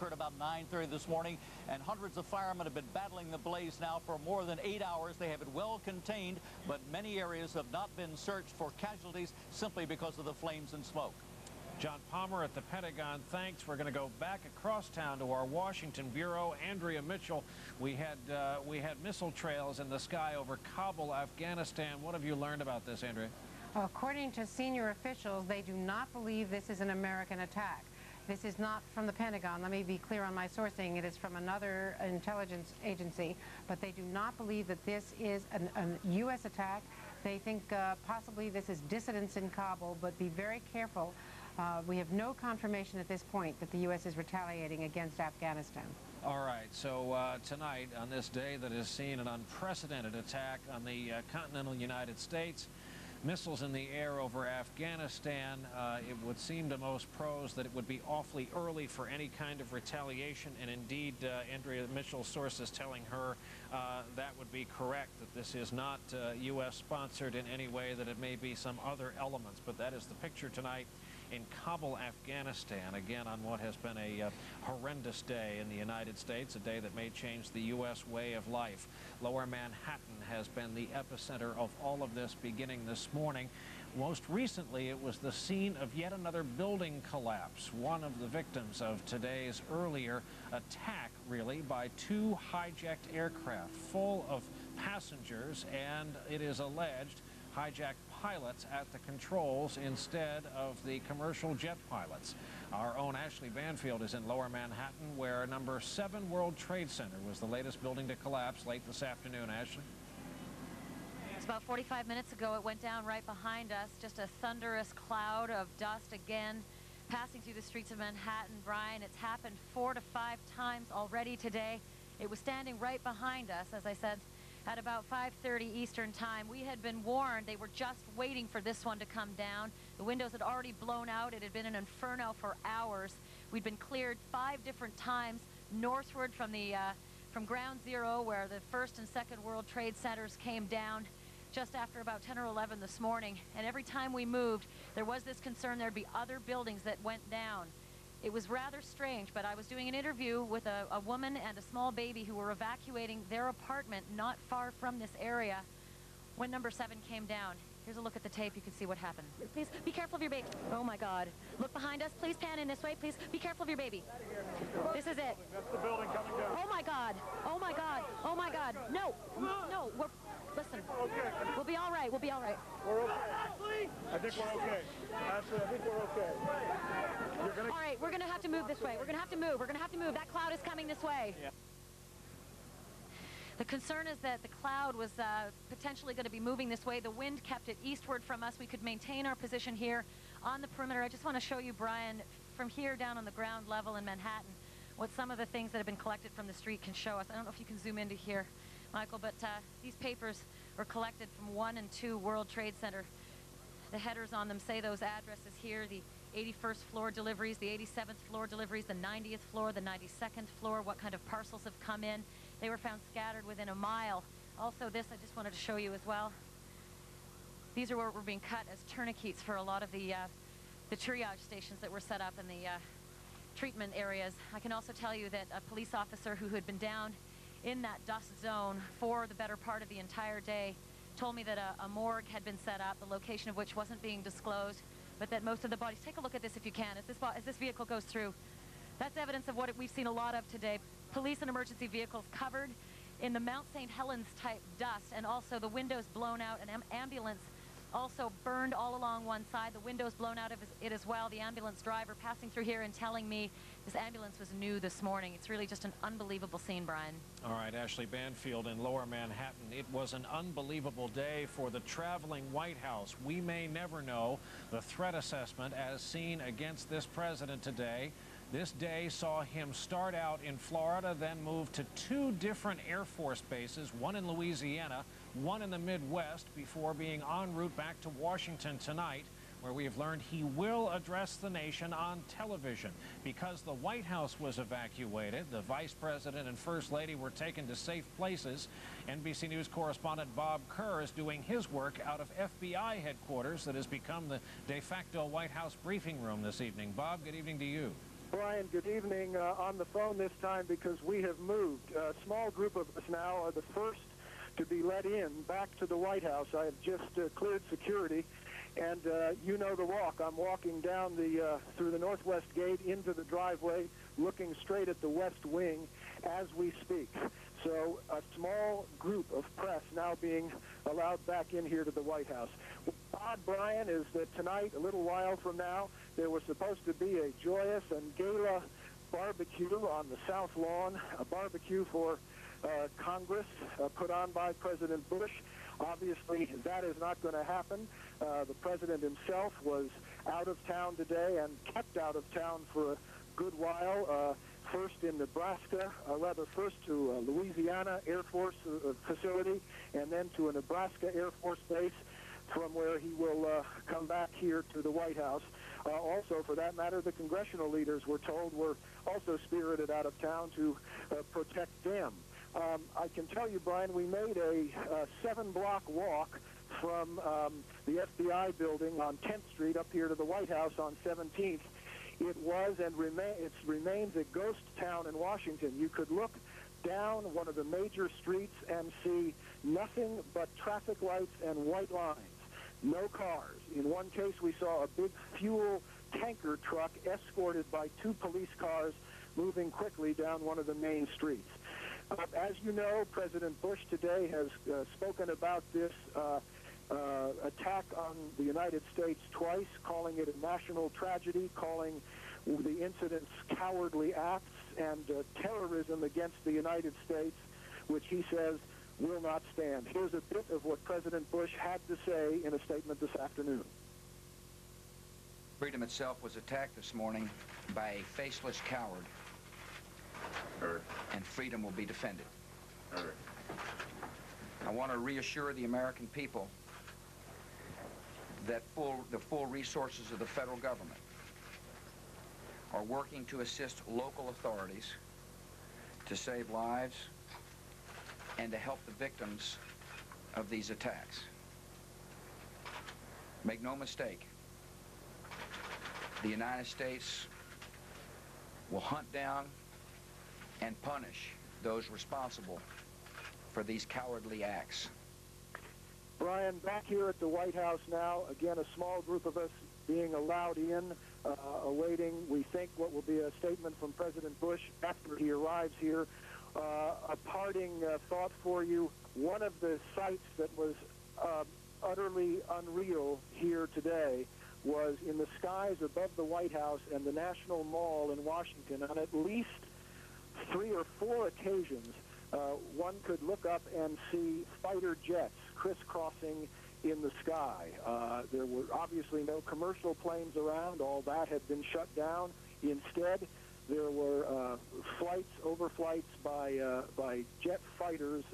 occurred about 9:30 this morning, and hundreds of firemen have been battling the blaze now for more than 8 hours. They have it well contained, but many areas have not been searched for casualties simply because of the flames and smoke. John Palmer at the Pentagon, thanks. We're going to go back across town to our Washington bureau. Andrea Mitchell, we had missile trails in the sky over Kabul, Afghanistan. What have you learned about this, Andrea? According to senior officials, they do not believe this is an American attack. This is not from the Pentagon. Let me be clear on my sourcing. It is from another intelligence agency, but they do not believe that this is a U.S. attack. They think possibly this is dissidents in Kabul, but be very careful. We have no confirmation at this point that the U.S. is retaliating against Afghanistan. All right, so tonight, on this day that has seen an unprecedented attack on the continental United States, missiles in the air over Afghanistan, it would seem to most pros that it would be awfully early for any kind of retaliation, and indeed, Andrea Mitchell's sources telling her that would be correct, that this is not U.S. sponsored in any way, that it may be some other elements, but that is the picture tonight in Kabul, Afghanistan, again on what has been a horrendous day in the United States, a day that may change the U.S. way of life. Lower Manhattan has been the epicenter of all of this beginning this morning. Most recently, it was the scene of yet another building collapse, one of the victims of today's earlier attack, really, by two hijacked aircraft full of passengers, and it is alleged hijacked pilots at the controls instead of the commercial jet pilots. Our own Ashley Banfield is in Lower Manhattan, where number 7 World Trade Center was the latest building to collapse late this afternoon. Ashley? It's about 45 minutes ago. It went down right behind us. Just a thunderous cloud of dust again passing through the streets of Manhattan. Brian, it's happened 4 to 5 times already today. It was standing right behind us, as I said, at about 5:30 Eastern time. We had been warned. They were just waiting for this one to come down. The windows had already blown out. It had been an inferno for hours. We'd been cleared 5 different times northward from the from Ground Zero, where the first and second World Trade Centers came down just after about 10 or 11 this morning. And every time we moved, there was this concern there'd be other buildings that went down. It was rather strange, but I was doing an interview with a woman and a small baby who were evacuating their apartment not far from this area when number 7 came down. Here's a look at the tape. You can see what happened. Please be careful of your baby. Oh my God. Look behind us. Please pan in this way. Please be careful of your baby. This is it. That's the building coming down. Oh my God. Oh my God. Oh my God. No. No. Listen. Okay. We'll be all right. We'll be all right. We're okay. I think we're okay. Ashley, I think we're okay. All right. We're going to have to move this way. We're going to have to move. We're going to have to move. That cloud is coming this way. Yeah. The concern is that the cloud was potentially going to be moving this way. The wind kept it eastward from us. We could maintain our position here on the perimeter. I just want to show you, Brian, from here down on the ground level in Manhattan, what some of the things that have been collected from the street can show us. I don't know if you can zoom into here, Michael, but these papers were collected from 1 and 2 World Trade Center. The headers on them say those addresses here, the 81st floor deliveries, the 87th floor deliveries, the 90th floor, the 92nd floor, what kind of parcels have come in. They were found scattered within a mile. Also this, I just wanted to show you as well. These are where we're being cut as tourniquets for a lot of the triage stations that were set up in the treatment areas. I can also tell you that a police officer who had been down in that dust zone for the better part of the entire day told me that a morgue had been set up, the location of which wasn't being disclosed, but that most of the bodies, take a look at this if you can, as this vehicle goes through. That's evidence of what we've seen a lot of today. Police and emergency vehicles covered in the Mount St. Helens type dust, and also the windows blown out. An ambulance also burned all along one side. The windows blown out of it as well. The ambulance driver passing through here and telling me this ambulance was new this morning. It's really just an unbelievable scene, Brian. All right, Ashley Banfield in Lower Manhattan. It was an unbelievable day for the traveling White House. We may never know the threat assessment as seen against this president today. This day saw him start out in Florida, then move to 2 different Air Force bases, one in Louisiana, one in the Midwest, before being en route back to Washington tonight, where we have learned he will address the nation on television. Because the White House was evacuated, the Vice President and First Lady were taken to safe places. NBC News correspondent Bob Kerr is doing his work out of FBI headquarters that has become the de facto White House briefing room this evening. Bob, good evening to you. Brian, good evening. On the phone this time because we have moved. A small group of us now are the first to be let in back to the White House. I have just cleared security, and you know the walk. I'm walking down through the northwest gate into the driveway, looking straight at the West Wing as we speak. So a small group of press now being allowed back in here to the White House. What's odd, Brian, is that tonight, a little while from now, there was supposed to be a joyous and gala barbecue on the South Lawn, a barbecue for Congress put on by President Bush. Obviously, that is not going to happen. The president himself was out of town today and kept out of town for a good while. First in Nebraska, first to Louisiana Air Force facility, and then to a Nebraska Air Force base, from where he will come back here to the White House. Also, for that matter, the congressional leaders, we're told, were also spirited out of town to protect them. I can tell you, Brian, we made a 7-block walk from the FBI building on 10th Street up here to the White House on 17th. It was and remains a ghost town in Washington. You could look down one of the major streets and see nothing but traffic lights and white lines. No cars. In one case, we saw a big fuel tanker truck escorted by 2 police cars moving quickly down one of the main streets. As you know, President Bush today has spoken about this attack on the United States twice, calling it a national tragedy, calling the incidents cowardly acts and terrorism against the United States, which he says will not stand. Here's a bit of what President Bush had to say in a statement this afternoon. Freedom itself was attacked this morning by a faceless coward, and freedom will be defended. I want to reassure the American people that the full resources of the federal government are working to assist local authorities to save lives and to help the victims of these attacks. Make no mistake, the United States will hunt down and punish those responsible for these cowardly acts. Brian, back here at the White House now, again, a small group of us being allowed in, awaiting, we think, what will be a statement from President Bush after he arrives here. A parting thought for you. One of the sights that was utterly unreal here today was in the skies above the White House and the National Mall in Washington. On at least 3 or 4 occasions, one could look up and see fighter jets crisscrossing in the sky. There were obviously no commercial planes around. All that had been shut down. Instead, there were overflights by jet fighters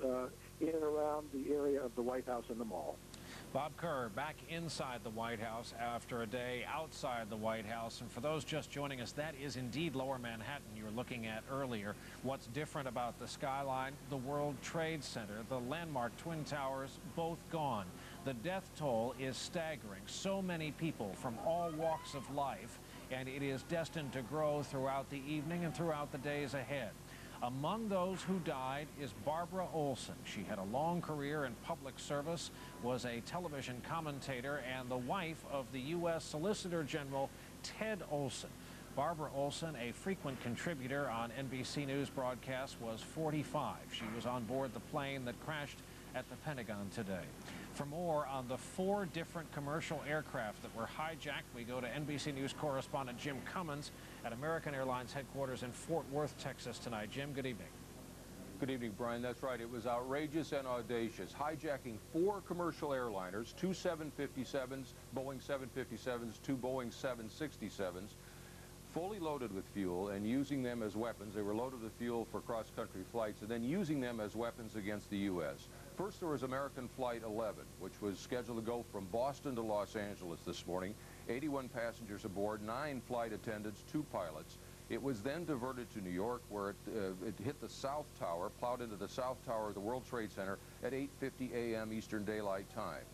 in and around the area of the White House and the mall. Bob Kerr back inside the White House after a day outside the White House. And for those just joining us, that is indeed Lower Manhattan you were looking at earlier. What's different about the skyline? The World Trade Center, the landmark Twin Towers, both gone. The death toll is staggering. So many people from all walks of life, and it is destined to grow throughout the evening and throughout the days ahead. Among those who died is Barbara Olson. She had a long career in public service, was a television commentator, and the wife of the U.S. Solicitor General Ted Olson. Barbara Olson, a frequent contributor on NBC News broadcasts, was 45. She was on board the plane that crashed at the Pentagon today. For more on the 4 different commercial aircraft that were hijacked, we go to NBC News correspondent Jim Cummins at American Airlines headquarters in Fort Worth, Texas tonight. Jim, good evening. Good evening, Brian. That's right. It was outrageous and audacious. Hijacking 4 commercial airliners, 2 757s, Boeing 757s, 2 Boeing 767s, fully loaded with fuel and using them as weapons. They were loaded with fuel for cross-country flights and then using them as weapons against the U.S. First, there was American Flight 11, which was scheduled to go from Boston to Los Angeles this morning. 81 passengers aboard, 9 flight attendants, 2 pilots. It was then diverted to New York, where it hit the South Tower, plowed into the South Tower of the World Trade Center at 8:50 a.m. Eastern Daylight Time.